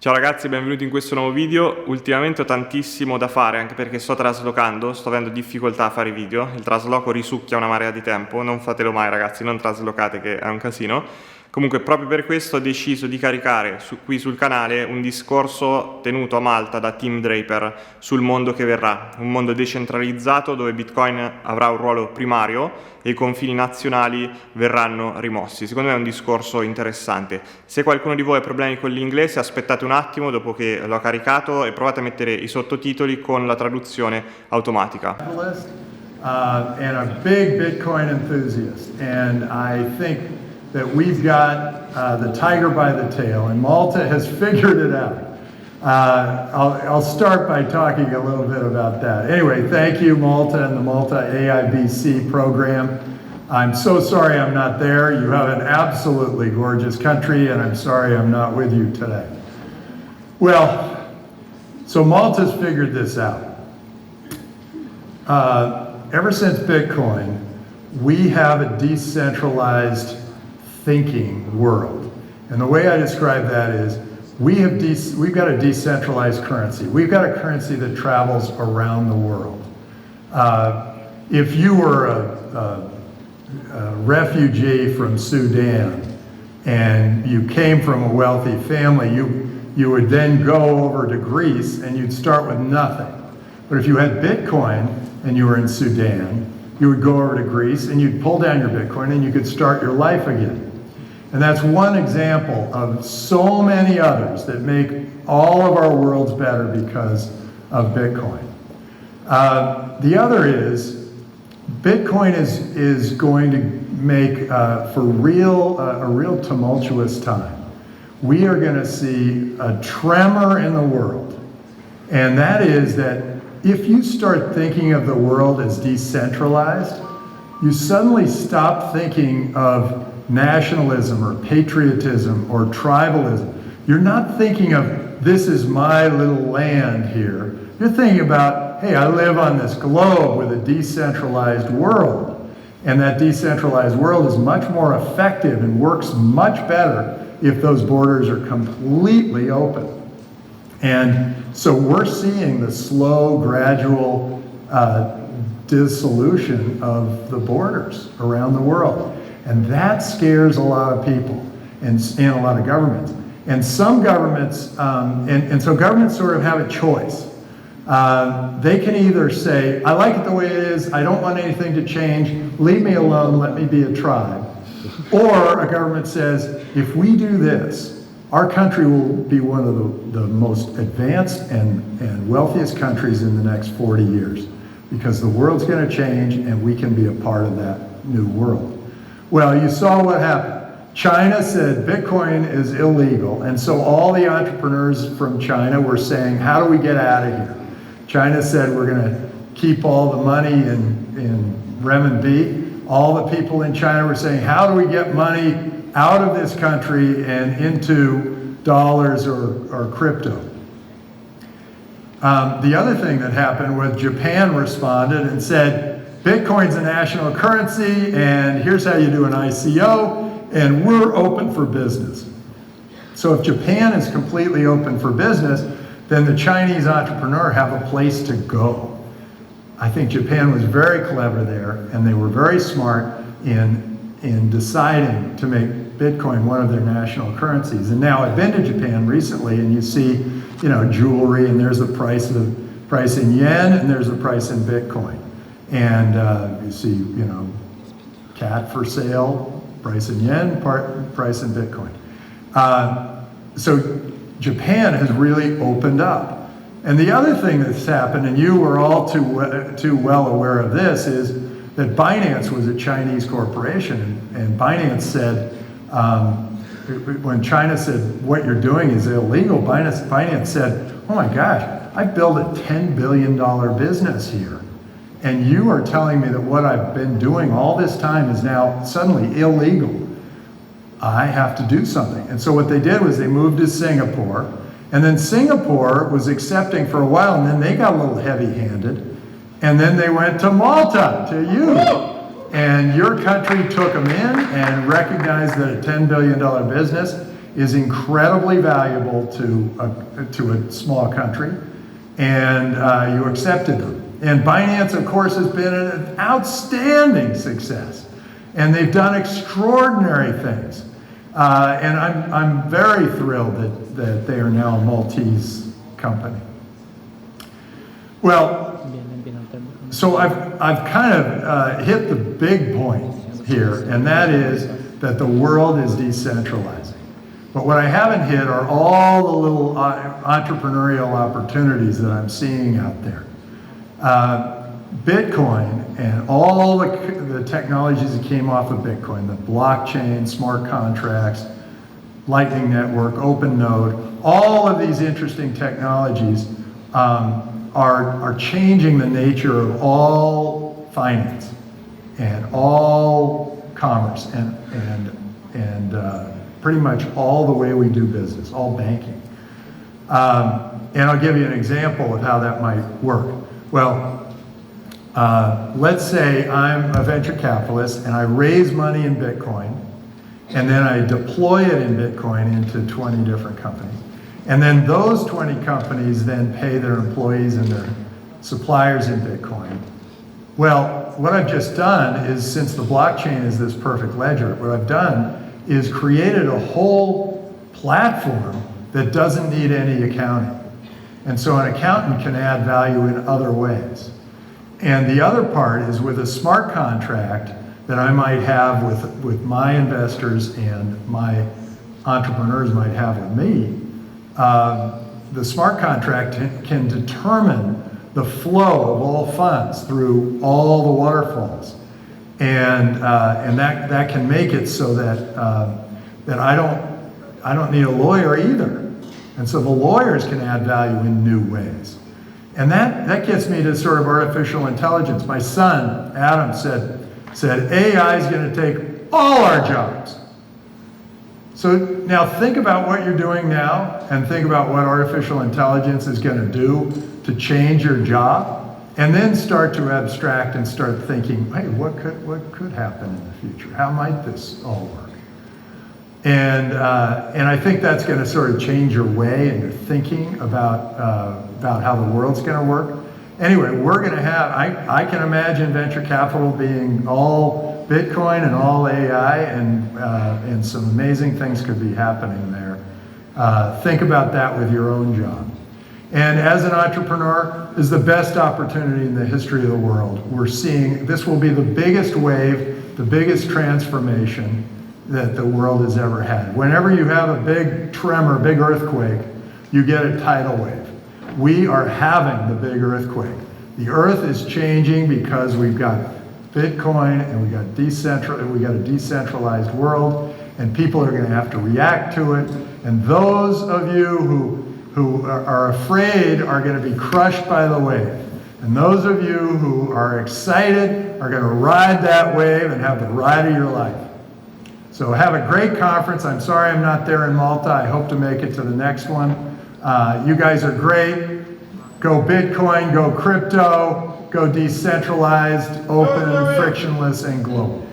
Ciao ragazzi, benvenuti in questo nuovo video. Ultimamente ho tantissimo da fare, anche perché sto traslocando, sto avendo difficoltà a fare video. Il trasloco risucchia una marea di tempo, non fatelo mai ragazzi, non traslocate che è un casino. Comunque proprio per questo ho deciso di caricare qui sul canale un discorso tenuto a Malta da team Draper sul mondo che verrà, un mondo decentralizzato dove Bitcoin avrà un ruolo primario e i confini nazionali verranno rimossi. Secondo me è un discorso interessante. Se qualcuno di voi ha problemi con l'inglese, aspettate un attimo dopo che l'ho caricato e provate a mettere i sottotitoli con la traduzione automatica. And a big Bitcoin enthusiast, and I think that we've got the tiger by the tail, and Malta has figured it out. I'll start by talking a little bit about that. Anyway, thank you, Malta and the Malta AIBC program. I'm so sorry I'm not there. You have an absolutely gorgeous country, and I'm sorry I'm not with you today. Well, so Malta's figured this out. Ever since Bitcoin, we have a decentralized thinking world. And the way I describe that is we've got a decentralized currency. We've got a currency that travels around the world. If you were a refugee from Sudan and you came from a wealthy family, you would then go over to Greece and you'd start with nothing. But if you had Bitcoin and you were in Sudan, you would go over to Greece and you'd pull down your Bitcoin and you could start your life again. And that's one example of so many others that make all of our worlds better because of Bitcoin. The other is, Bitcoin is going to make for a real tumultuous time. We are going to see a tremor in the world, and that is that if you start thinking of the world as decentralized, you suddenly stop thinking of nationalism or patriotism or tribalism. You're not thinking of, this is my little land here. You're thinking about, hey, I live on this globe with a decentralized world. And that decentralized world is much more effective and works much better if those borders are completely open. And so we're seeing the slow, gradual dissolution of the borders around the world. And that scares a lot of people and a lot of governments. And some governments, so governments sort of have a choice. They can either say, I like it the way it is, I don't want anything to change, leave me alone, let me be a tribe. Or a government says, if we do this, our country will be one of the most advanced and wealthiest countries in the next 40 years, because the world's going to change and we can be a part of that new world. Well, you saw what happened. China said Bitcoin is illegal, and so all the entrepreneurs from China were saying, how do we get out of here? China said, we're going to keep all the money in renminbi. All the people in China were saying, how do we get money out of this country and into dollars or crypto? The other thing that happened was Japan responded and said, Bitcoin's a national currency, and here's how you do an ICO, and we're open for business. So if Japan is completely open for business, then the Chinese entrepreneur have a place to go. I think Japan was very clever there, and they were very smart in deciding to make Bitcoin one of their national currencies. And now I've been to Japan recently, and you see, jewelry, and there's the price in yen, and there's the price in Bitcoin. And you see, cat for sale, price in yen, price in Bitcoin. So Japan has really opened up. And the other thing that's happened, and you were all too well aware of this, is that Binance was a Chinese corporation, and Binance said, when China said, what you're doing is illegal, Binance said, oh my gosh, I built a $10 billion business here. And you are telling me that what I've been doing all this time is now suddenly illegal. I have to do something. And so what they did was they moved to Singapore, and then Singapore was accepting for a while, and then they got a little heavy-handed, and then they went to Malta, to you. And your country took them in and recognized that a $10 billion business is incredibly valuable to a small country, and you accepted them. And Binance, of course, has been an outstanding success, and they've done extraordinary things. And I'm very thrilled that they are now a Maltese company. Well, so I've kind of hit the big point here, and that is that the world is decentralizing. But what I haven't hit are all the little entrepreneurial opportunities that I'm seeing out there. Bitcoin and all the technologies that came off of Bitcoin, the blockchain, smart contracts, Lightning Network, Open Node, all of these interesting technologies are changing the nature of all finance and all commerce and pretty much all the way we do business, all banking. And I'll give you an example of how that might work. Well, let's say I'm a venture capitalist and I raise money in Bitcoin, and then I deploy it in Bitcoin into 20 different companies. And then those 20 companies then pay their employees and their suppliers in Bitcoin. Well, what I've just done is, since the blockchain is this perfect ledger, what I've done is created a whole platform that doesn't need any accounting. And so an accountant can add value in other ways. And the other part is with a smart contract that I might have with my investors and my entrepreneurs might have with me. The smart contract can determine the flow of all funds through all the waterfalls. And that can make it so that I don't need a lawyer either. And so the lawyers can add value in new ways. And that gets me to sort of artificial intelligence. My son, Adam, said AI is going to take all our jobs. So now think about what you're doing now and think about what artificial intelligence is going to do to change your job, and then start to abstract and start thinking, hey, what could happen in the future? How might this all work? And I think that's going to sort of change your way and your thinking about how the world's going to work. Anyway, we're going to have, I can imagine venture capital being all Bitcoin and all AI, and some amazing things could be happening there. Think about that with your own job. And as an entrepreneur, is the best opportunity in the history of the world. We're seeing this will be the biggest wave, the biggest transformation that the world has ever had. Whenever you have a big tremor, big earthquake, you get a tidal wave. We are having the big earthquake. The earth is changing because we've got Bitcoin and we got a decentralized world, and people are going to have to react to it. And those of you who are afraid are going to be crushed by the wave. And those of you who are excited are going to ride that wave and have the ride of your life. So have a great conference. I'm sorry I'm not there in Malta. I hope to make it to the next one. You guys are great. Go Bitcoin, go crypto, go decentralized, open, frictionless, and global.